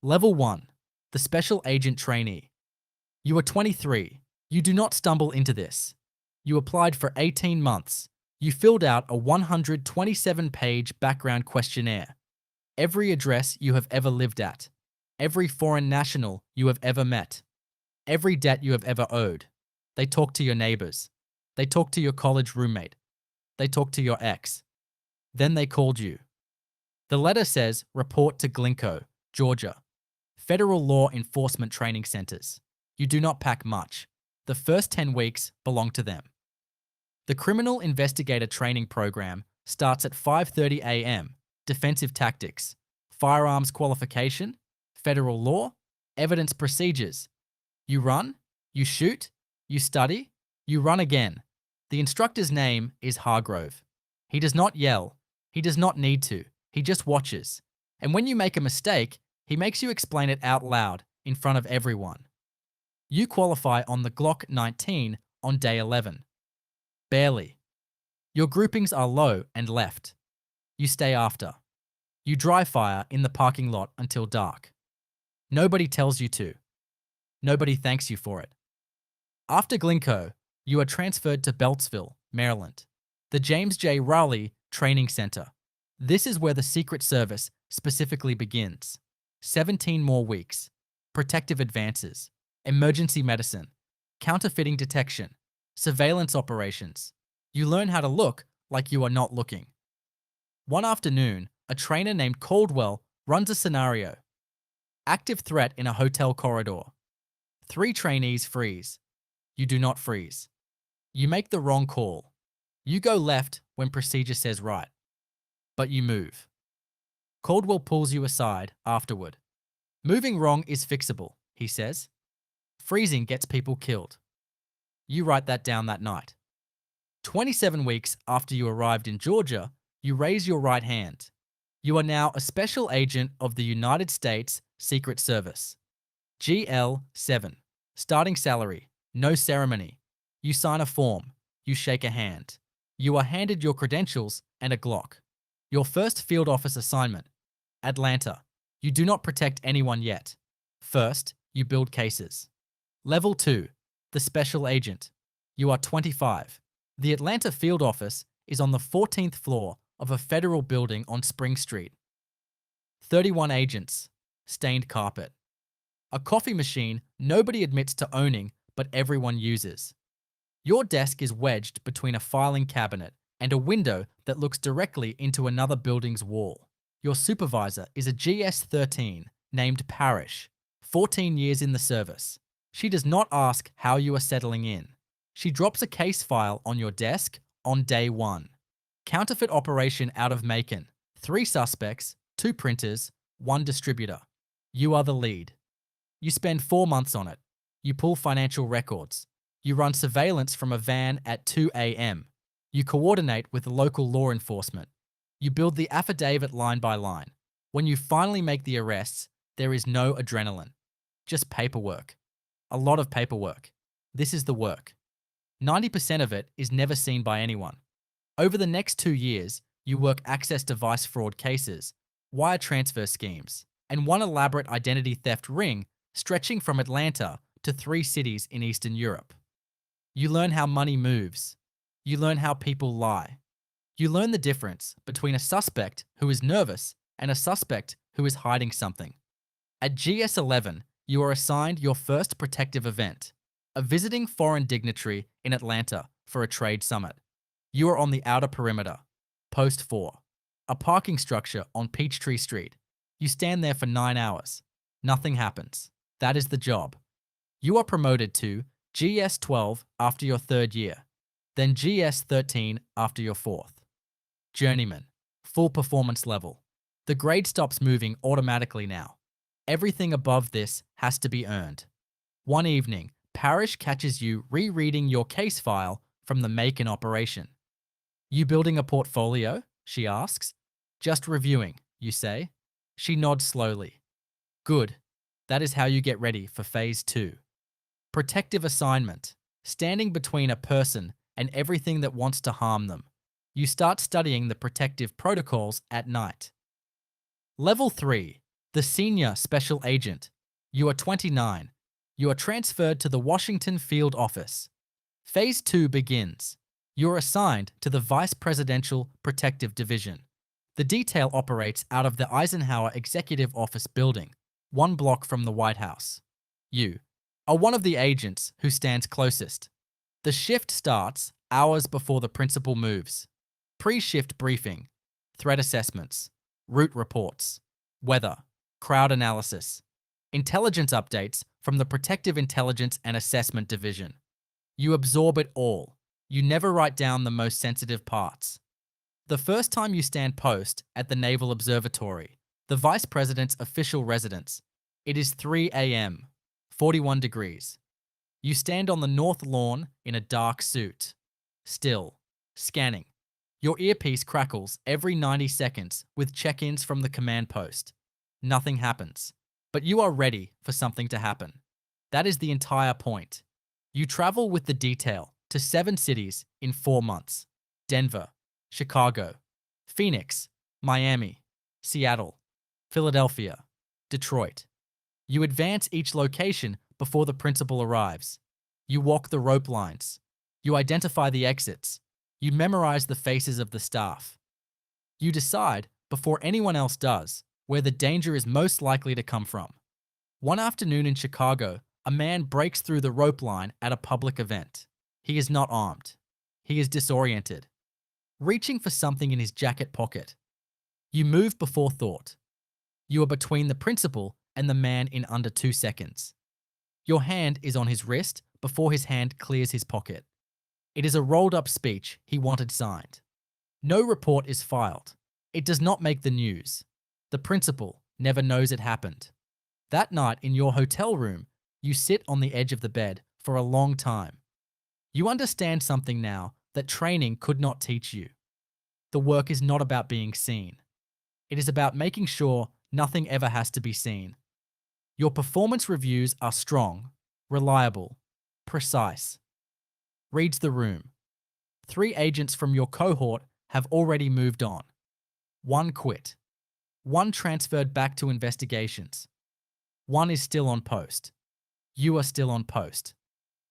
Level 1. The Special Agent Trainee. You are 23. You do not stumble into this. You applied for 18 months. You filled out a 127-page background questionnaire. Every address you have ever lived at. Every foreign national you have ever met. Every debt you have ever owed. They talk to your neighbors. They talk to your college roommate. They talk to your ex. Then they called you. The letter says, report to Glencoe, Georgia. Federal Law Enforcement Training Centers. You do not pack much. The first 10 weeks belong to them. The Criminal Investigator Training Program starts at 5:30 a.m. Defensive tactics, firearms qualification, federal law, evidence procedures. You run, you shoot, you study, you run again. The instructor's name is Hargrove. He does not yell. He does not need to. He just watches. And when you make a mistake, he makes you explain it out loud in front of everyone. You qualify on the Glock 19 on day 11. Barely. Your groupings are low and left. You stay after. You dry fire in the parking lot until dark. Nobody tells you to. Nobody thanks you for it. After Glencoe, you are transferred to Beltsville, Maryland, the James J. Rowley Training Center. This is where the Secret Service specifically begins. 17 more weeks. Protective advances. Emergency medicine. Counterfeiting detection. Surveillance operations. You learn how to look like you are not looking. One afternoon, a trainer named Caldwell runs a scenario. Active threat in a hotel corridor. 3 trainees freeze. You do not freeze. You make the wrong call. You go left when procedure says right. But you move. Caldwell pulls you aside afterward. Moving wrong is fixable, he says. Freezing gets people killed. You write that down that night. 27 weeks after you arrived in Georgia, you raise your right hand. You are now a special agent of the United States Secret Service. GL-7. Starting salary. No ceremony. You sign a form. You shake a hand. You are handed your credentials and a Glock. Your first field office assignment. Atlanta. You do not protect anyone yet. First, you build cases. Level 2. The Special Agent. You are 25. The Atlanta field office is on the 14th floor of a federal building on Spring Street. 31 agents. Stained carpet. A coffee machine nobody admits to owning, but everyone uses. Your desk is wedged between a filing cabinet and a window that looks directly into another building's wall. Your supervisor is a GS-13 named Parrish, 14 years in the service. She does not ask how you are settling in. She drops a case file on your desk on day 1. Counterfeit operation out of Macon. 3 suspects, 2 printers, 1 distributor. You are the lead. You spend 4 months on it. You pull financial records. You run surveillance from a van at 2 a.m. You coordinate with local law enforcement. You build the affidavit line by line. When you finally make the arrests, there is no adrenaline. Just paperwork. A lot of paperwork. This is the work. 90% of it is never seen by anyone. Over the next 2 years, you work access device fraud cases, wire transfer schemes, and one elaborate identity theft ring stretching from Atlanta to 3 cities in Eastern Europe. You learn how money moves. You learn how people lie. You learn the difference between a suspect who is nervous and a suspect who is hiding something. At GS-11, you are assigned your first protective event, a visiting foreign dignitary in Atlanta for a trade summit. You are on the outer perimeter. Post 4. A parking structure on Peachtree Street. You stand there for 9 hours. Nothing happens. That is the job. You are promoted to GS-12 after your 3rd year, then GS-13 after your 4th. Journeyman. Full performance level. The grade stops moving automatically now. Everything above this has to be earned. One evening, Parrish catches you rereading your case file from the Macon operation. You building a portfolio? She asks. Just reviewing, you say. She nods slowly. Good. That is how you get ready for phase 2. Protective assignment. Standing between a person and everything that wants to harm them. You start studying the protective protocols at night. Level 3. The The senior special agent. You are 29. You are transferred to the Washington field office. Phase 2 begins. You are assigned to the Vice Presidential Protective Division. The detail operates out of the Eisenhower Executive Office building, 1 block from the White House. You are one of the agents who stands closest. The shift starts hours before the principal moves. Pre-shift briefing, threat assessments, route reports, weather, crowd analysis, intelligence updates from the Protective Intelligence and Assessment Division. You absorb it all. You never write down the most sensitive parts. The first time you stand post at the Naval Observatory, the Vice President's official residence, it is 3 a.m., 41 degrees. You stand on the north lawn in a dark suit. Still, scanning. Your earpiece crackles every 90 seconds with check-ins from the command post. Nothing happens, but you are ready for something to happen. That is the entire point. You travel with the detail to 7 cities in 4 months. Denver, Chicago, Phoenix, Miami, Seattle, Philadelphia, Detroit. You advance each location before the principal arrives. You walk the rope lines. You identify the exits. You memorize the faces of the staff. You decide, before anyone else does, where the danger is most likely to come from. One afternoon in Chicago, a man breaks through the rope line at a public event. He is not armed. He is disoriented, reaching for something in his jacket pocket. You move before thought. You are between the principal and the man in under 2 seconds. Your hand is on his wrist before his hand clears his pocket. It is a rolled-up speech he wanted signed. No report is filed. It does not make the news. The principal never knows it happened. That night in your hotel room, you sit on the edge of the bed for a long time. You understand something now that training could not teach you. The work is not about being seen. It is about making sure nothing ever has to be seen. Your performance reviews are strong, reliable, precise. Reads the room. 3 agents from your cohort have already moved on. 1 quit. 1 transferred back to investigations. 1 is still on post. You are still on post,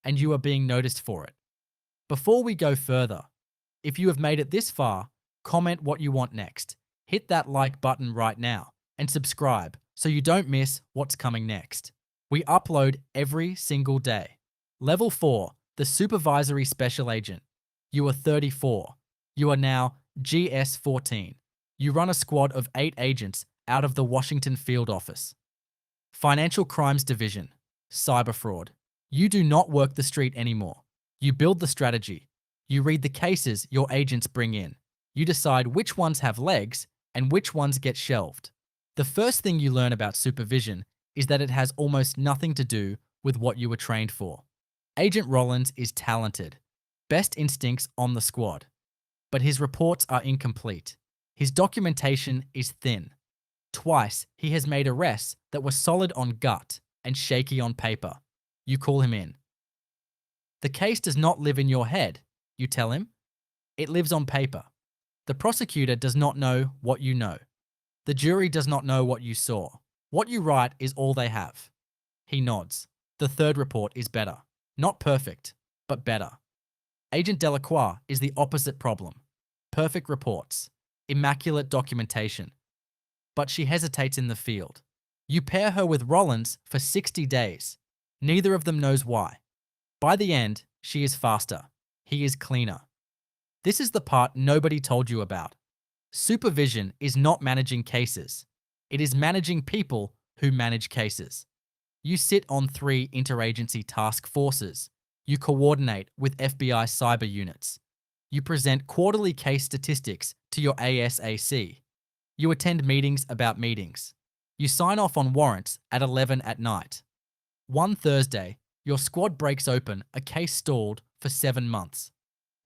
and you are being noticed for it. Before we go further, if you have made it this far, comment what you want next. Hit that like button right now and subscribe so you don't miss what's coming next. We upload every single day. Level 4, the Supervisory Special Agent. You are 34. You are now GS-14. You run a squad of 8 agents out of the Washington field office. Financial Crimes Division. Cyber fraud. You do not work the street anymore. You build the strategy. You read the cases your agents bring in. You decide which ones have legs and which ones get shelved. The first thing you learn about supervision is that it has almost nothing to do with what you were trained for. Agent Rollins is talented. Best instincts on the squad. But his reports are incomplete. His documentation is thin. Twice, he has made arrests that were solid on gut and shaky on paper. You call him in. The case does not live in your head, you tell him. It lives on paper. The prosecutor does not know what you know. The jury does not know what you saw. What you write is all they have. He nods. The third report is better. Not perfect, but better. Agent Delacroix is the opposite problem. Perfect reports. Immaculate documentation. But she hesitates in the field. You pair her with Rollins for 60 days. Neither of them knows why. By the end, she is faster. He is cleaner. This is the part nobody told you about. Supervision is not managing cases. It is managing people who manage cases. You sit on 3 interagency task forces. You coordinate with FBI cyber units. You present quarterly case statistics to your ASAC. You attend meetings about meetings. You sign off on warrants at 11 at night. One Thursday, your squad breaks open a case stalled for 7 months.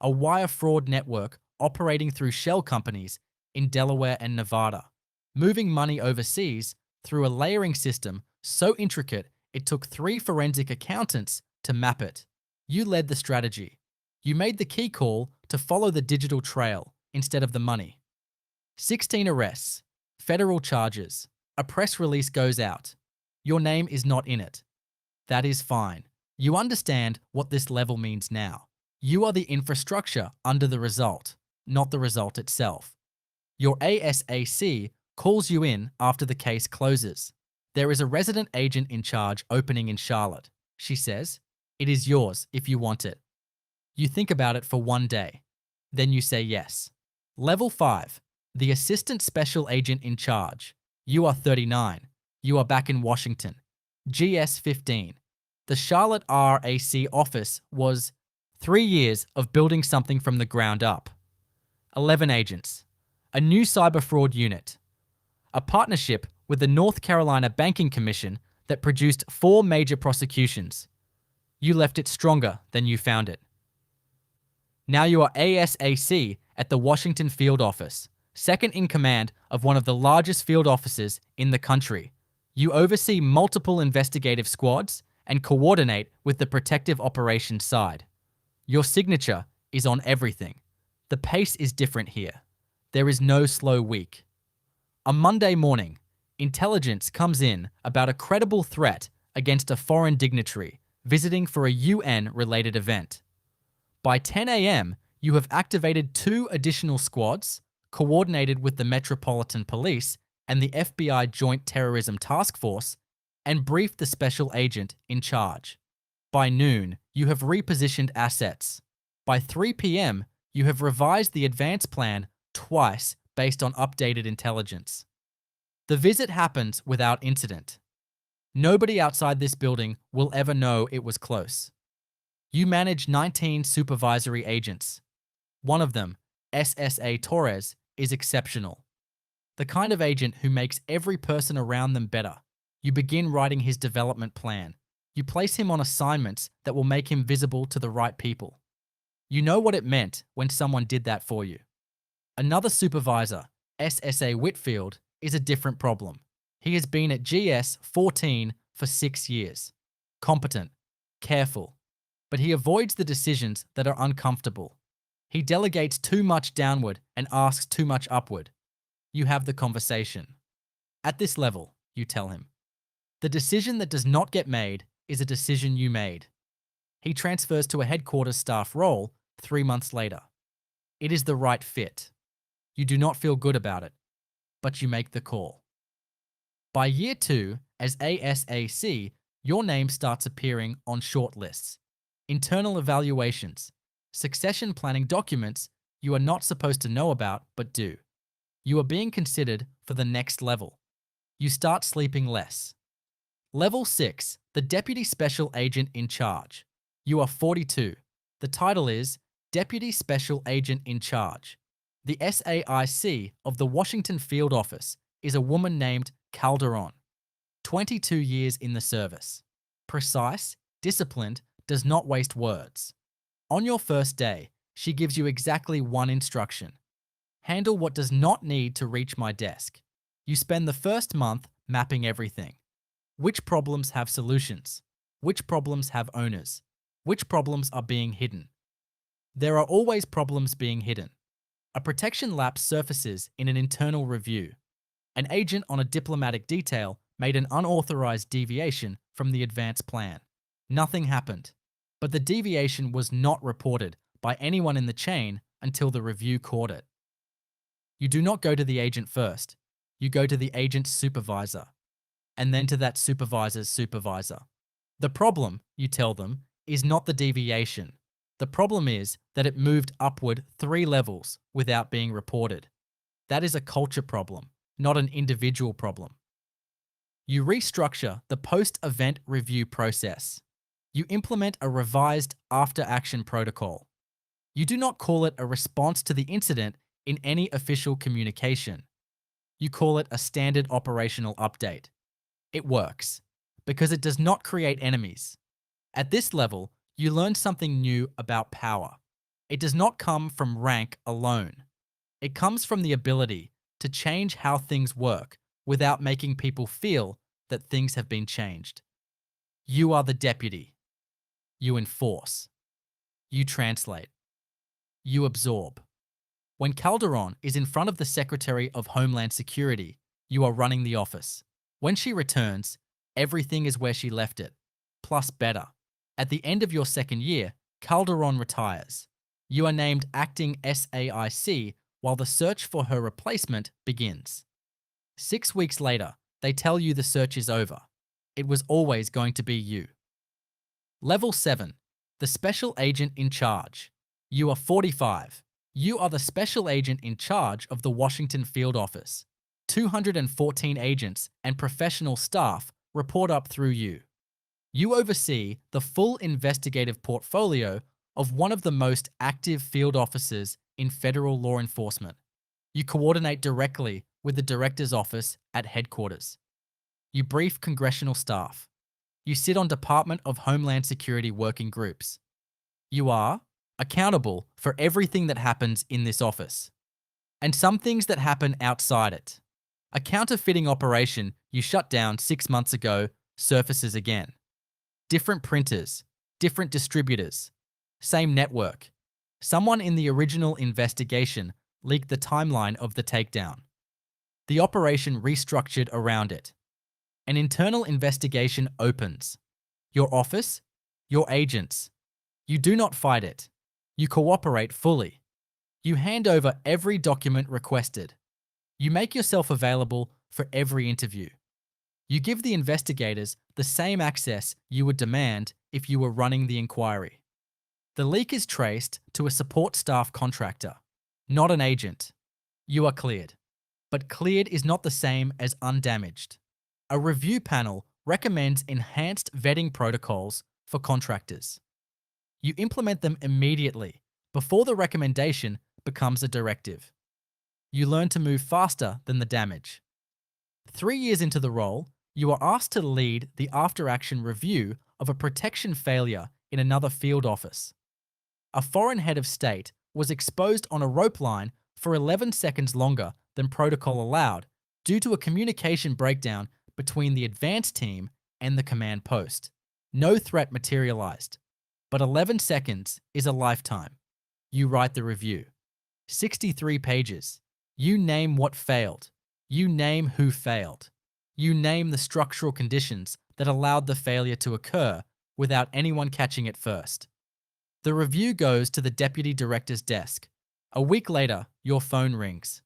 A wire fraud network operating through shell companies in Delaware and Nevada, moving money overseas through a layering system so intricate it took 3 forensic accountants to map it. You led the strategy. You made the key call to follow the digital trail instead of the money. 16 arrests, federal charges, A press release goes out. Your name is not in it. That is fine. You understand what this level means now. You are the infrastructure under the result, not the result itself. Your ASAC calls you in after the case closes. There is a resident agent in charge opening in Charlotte. She says, "It is yours if you want it." You think about it for 1 day. Then you say yes. Level 5. The assistant special agent in charge. You are 39. You are back in Washington. GS 15. The Charlotte RAC office was 3 years of building something from the ground up. 11 agents. A new cyber fraud unit. A partnership with the North Carolina Banking Commission that produced 4 major prosecutions. You left it stronger than you found it. Now you are ASAC at the Washington field office, second in command of one of the largest field offices in the country. You oversee multiple investigative squads and coordinate with the protective operations side. Your signature is on everything. The pace is different here. There is no slow week. A Monday morning, intelligence comes in about a credible threat against a foreign dignitary visiting for a UN-related event. By 10 a.m., you have activated 2 additional squads, coordinated with the Metropolitan Police and the FBI Joint Terrorism Task Force, and briefed the special agent in charge. By noon, you have repositioned assets. By 3 p.m., you have revised the advance plan twice based on updated intelligence. The visit happens without incident. Nobody outside this building will ever know it was close. You manage 19 supervisory agents. One of them, SSA Torres, is exceptional. The kind of agent who makes every person around them better. You begin writing his development plan. You place him on assignments that will make him visible to the right people. You know what it meant when someone did that for you. Another supervisor, SSA Whitfield, is a different problem. He has been at GS 14 for 6 years. Competent, careful, but he avoids the decisions that are uncomfortable. He delegates too much downward and asks too much upward. You have the conversation. At this level, you tell him, the decision that does not get made is a decision you made. He transfers to a headquarters staff role 3 months later. It is the right fit. You do not feel good about it, but you make the call. By year 2, as ASAC, your name starts appearing on shortlists, internal evaluations, succession planning documents you are not supposed to know about but do. You are being considered for the next level. You start sleeping less. Level 6, the Deputy Special Agent in Charge. You are 42. The title is Deputy Special Agent in Charge. The SAIC of the Washington Field Office is a woman named Calderon. 22 years in the service. Precise, disciplined, does not waste words. On your first day, she gives you exactly 1 instruction. Handle what does not need to reach my desk. You spend the first month mapping everything. Which problems have solutions? Which problems have owners? Which problems are being hidden? There are always problems being hidden. A protection lapse surfaces in an internal review. An agent on a diplomatic detail made an unauthorized deviation from the advance plan. Nothing happened, but the deviation was not reported by anyone in the chain until the review caught it. You do not go to the agent first. You go to the agent's supervisor, and then to that supervisor's supervisor. The problem, you tell them, is not the deviation. The problem is that it moved upward 3 levels without being reported. That is a culture problem, not an individual problem. You restructure the post-event review process. You implement a revised after-action protocol. You do not call it a response to the incident in any official communication. You call it a standard operational update. It works because it does not create enemies. At this level, you learn something new about power. It does not come from rank alone. It comes from the ability to change how things work without making people feel that things have been changed. You are the deputy. You enforce. You translate. You absorb. When Calderon is in front of the Secretary of Homeland Security, you are running the office. When she returns, everything is where she left it, plus better. At the end of your second year, Calderon retires. You are named acting SAIC while the search for her replacement begins. 6 weeks later, they tell you the search is over. It was always going to be you. Level 7. The Special Agent in Charge. You are 45. You are the Special Agent in charge of the Washington Field Office. 214 agents and professional staff report up through you. You oversee the full investigative portfolio of one of the most active field officers in federal law enforcement. You coordinate directly with the director's office at headquarters. You brief congressional staff. You sit on Department of Homeland Security working groups. You are accountable for everything that happens in this office, and some things that happen outside it. A counterfeiting operation you shut down 6 months ago surfaces again. Different printers, different distributors, same network. Someone in the original investigation leaked the timeline of the takedown. The operation restructured around it. An internal investigation opens. Your office, your agents. You do not fight it. You cooperate fully. You hand over every document requested. You make yourself available for every interview. You give the investigators the same access you would demand if you were running the inquiry. The leak is traced to a support staff contractor, not an agent. You are cleared. But cleared is not the same as undamaged. A review panel recommends enhanced vetting protocols for contractors. You implement them immediately before the recommendation becomes a directive. You learn to move faster than the damage. 3 years into the role, you are asked to lead the after-action review of a protection failure in another field office. A foreign head of state was exposed on a rope line for 11 seconds longer than protocol allowed due to a communication breakdown between the advance team and the command post. No threat materialized, but 11 seconds is a lifetime. You write the review. 63 pages. You name what failed. You name who failed. You name the structural conditions that allowed the failure to occur without anyone catching it first. The review goes to the deputy director's desk. A week later, your phone rings.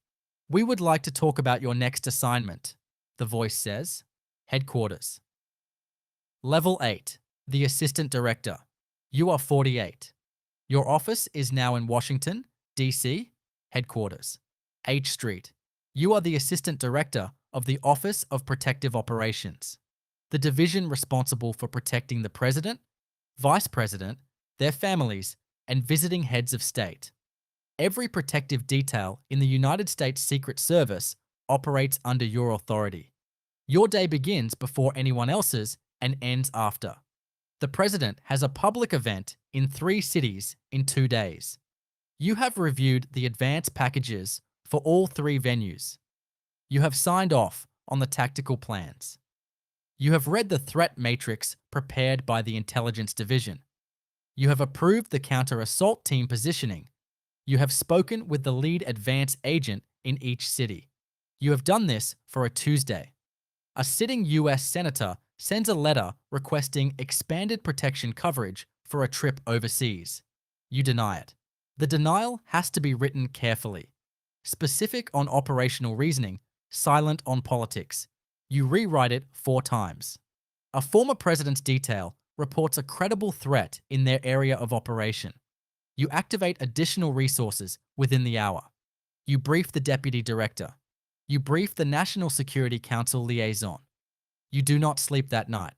"We would like to talk about your next assignment," the voice says. Headquarters. Level 8. The Assistant Director. You are 48. Your office is now in Washington, D.C., headquarters. H Street. You are the Assistant Director of the Office of Protective Operations, the division responsible for protecting the President, Vice President, their families, and visiting heads of state. Every protective detail in the United States Secret Service operates under your authority. Your day begins before anyone else's and ends after. The President has a public event in 3 cities in 2 days. You have reviewed the advance packages for all 3 venues. You have signed off on the tactical plans. You have read the threat matrix prepared by the Intelligence Division. You have approved the counter-assault team positioning. You have spoken with the lead advance agent in each city. You have done this for a Tuesday. A sitting US senator sends a letter requesting expanded protection coverage for a trip overseas. You deny it. The denial has to be written carefully. Specific on operational reasoning, silent on politics. You rewrite it 4 times. A former president's detail reports a credible threat in their area of operation. You activate additional resources within the hour. You brief the deputy director. You brief the National Security Council liaison. You do not sleep that night.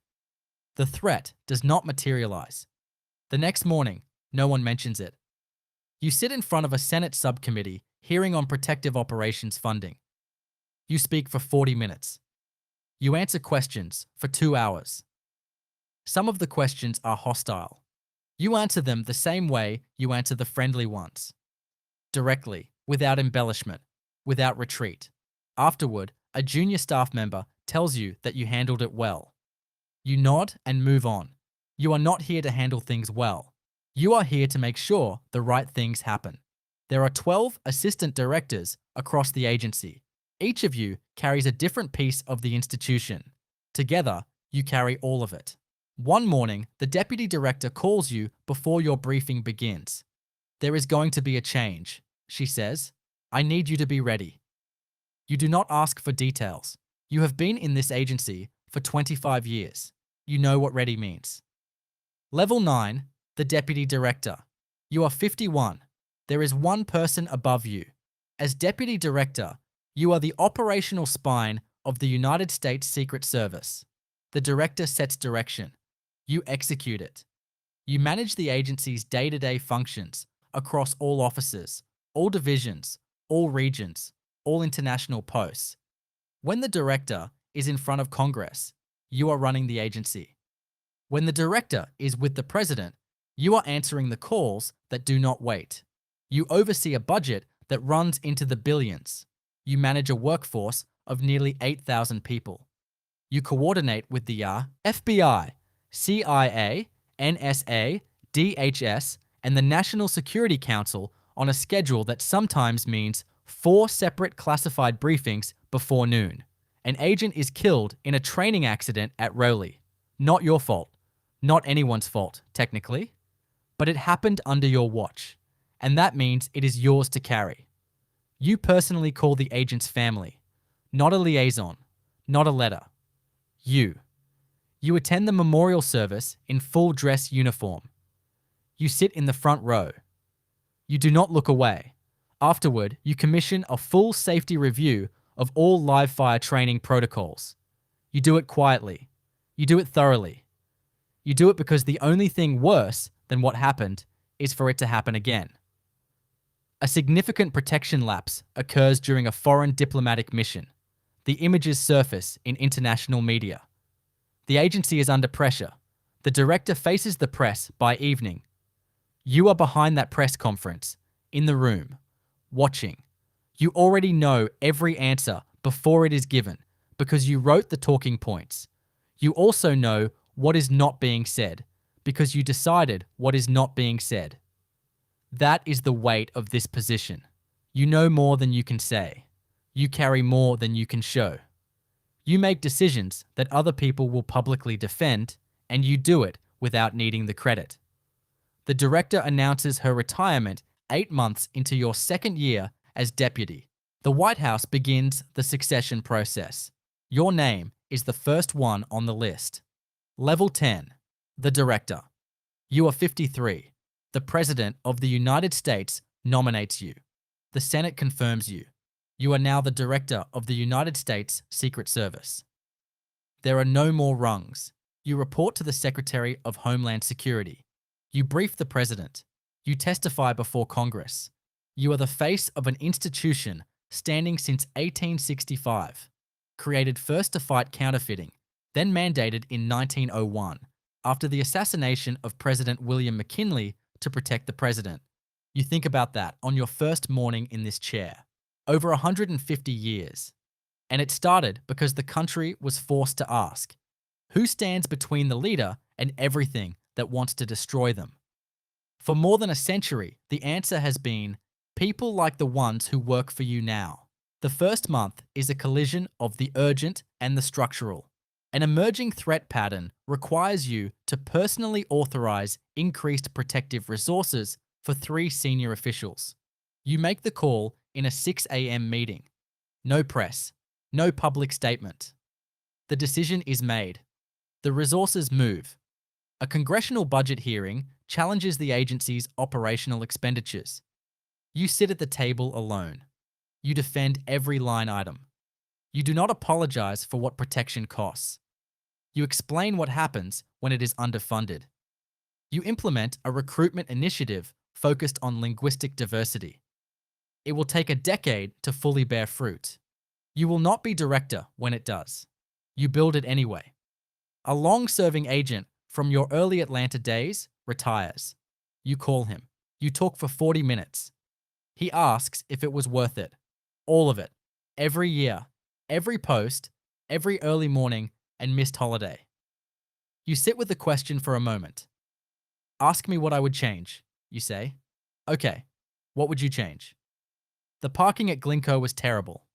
The threat does not materialize. The next morning, no one mentions it. You sit in front of a Senate subcommittee hearing on protective operations funding. You speak for 40 minutes. You answer questions for 2 hours. Some of the questions are hostile. You answer them the same way you answer the friendly ones. Directly, without embellishment, without retreat. Afterward, a junior staff member tells you that you handled it well. You nod and move on. You are not here to handle things well. You are here to make sure the right things happen. There are 12 assistant directors across the agency. Each of you carries a different piece of the institution. Together, you carry all of it. One morning, the deputy director calls you before your briefing begins. "There is going to be a change," she says. "I need you to be ready." You do not ask for details. You have been in this agency for 25 years. You know what ready means. Level 9, the deputy director. You are 51. There is one person above you. As deputy director, you are the operational spine of the United States Secret Service. The director sets direction. You execute it. You manage the agency's day-to-day functions across all offices, all divisions, all regions, all international posts. When the director is in front of Congress, you are running the agency. When the director is with the president, you are answering the calls that do not wait. You oversee a budget that runs into the billions. You manage a workforce of nearly 8,000 people. You coordinate with the FBI, CIA, NSA, DHS, and the National Security Council on a schedule that sometimes means 4 separate classified briefings before noon. An agent is killed in a training accident at Rowley. Not your fault. Not anyone's fault, technically. But it happened under your watch, and that means it is yours to carry. You personally call the agent's family. Not a liaison. Not a letter. You. You attend the memorial service in full dress uniform. You sit in the front row. You do not look away. Afterward, you commission a full safety review of all live fire training protocols. You do it quietly. You do it thoroughly. You do it because the only thing worse than what happened is for it to happen again. A significant protection lapse occurs during a foreign diplomatic mission. The images surface in international media. The agency is under pressure. The director faces the press by evening. You are behind that press conference, in the room, watching. You already know every answer before it is given because you wrote the talking points. You also know what is not being said because you decided what is not being said. That is the weight of this position. You know more than you can say. You carry more than you can show. You make decisions that other people will publicly defend, and you do it without needing the credit. The director announces her retirement 8 months into your second year as deputy. The White House begins the succession process. Your name is the first one on the list. Level 10, the director. You are 53. The President of the United States nominates you. The Senate confirms you. You are now the Director of the United States Secret Service. There are no more rungs. You report to the Secretary of Homeland Security. You brief the President. You testify before Congress. You are the face of an institution standing since 1865, created first to fight counterfeiting, then mandated in 1901 after the assassination of President William McKinley to protect the president. You think about that on your first morning in this chair. Over 150 years. And it started because the country was forced to ask, who stands between the leader and everything that wants to destroy them? For more than a century, the answer has been people like the ones who work for you now. The first month is a collision of the urgent and the structural. An emerging threat pattern requires you to personally authorize increased protective resources for 3 senior officials. You make the call in a 6 a.m. meeting. No press. No public statement. The decision is made. The resources move. A congressional budget hearing challenges the agency's operational expenditures. You sit at the table alone. You defend every line item. You do not apologize for what protection costs. You explain what happens when it is underfunded. You implement a recruitment initiative focused on linguistic diversity. It will take a decade to fully bear fruit. You will not be director when it does. You build it anyway. A long-serving agent from your early Atlanta days retires. You call him. You talk for 40 minutes. He asks if it was worth it. All of it. Every year. Every post. Every early morning and missed holiday. You sit with the question for a moment. Ask me what I would change, you say. Okay, what would you change? The parking at Glencoe was terrible.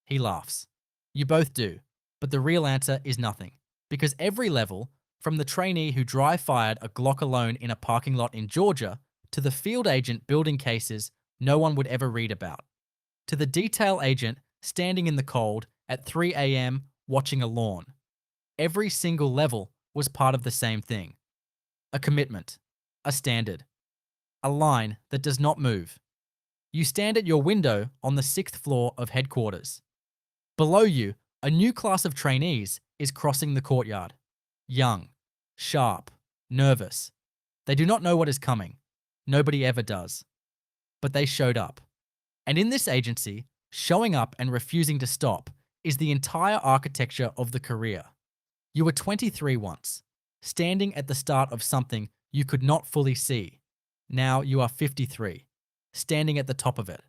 He laughs. You both do, but the real answer is nothing. Because every level, from the trainee who dry fired a Glock alone in a parking lot in Georgia, to the field agent building cases no one would ever read about, to the detail agent standing in the cold at 3 a.m. watching a lawn, every single level was part of the same thing. A commitment, a standard, a line that does not move. You stand at your window on the 6th floor of headquarters. Below you, a new class of trainees is crossing the courtyard. Young, sharp, nervous. They do not know what is coming. Nobody ever does. But they showed up. And in this agency, showing up and refusing to stop is the entire architecture of the career. You were 23 once, standing at the start of something you could not fully see. Now you are 53, standing at the top of it.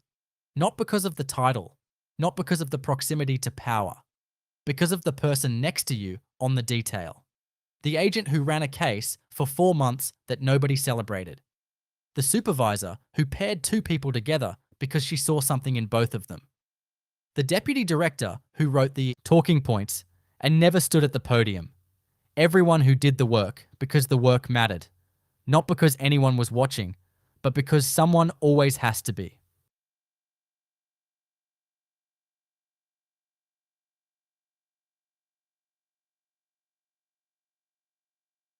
Not because of the title, not because of the proximity to power, because of the person next to you on the detail. The agent who ran a case for 4 months that nobody celebrated. The supervisor who paired two people together because she saw something in both of them. The deputy director who wrote the talking points and never stood at the podium. Everyone who did the work because the work mattered. Not because anyone was watching, but because someone always has to be.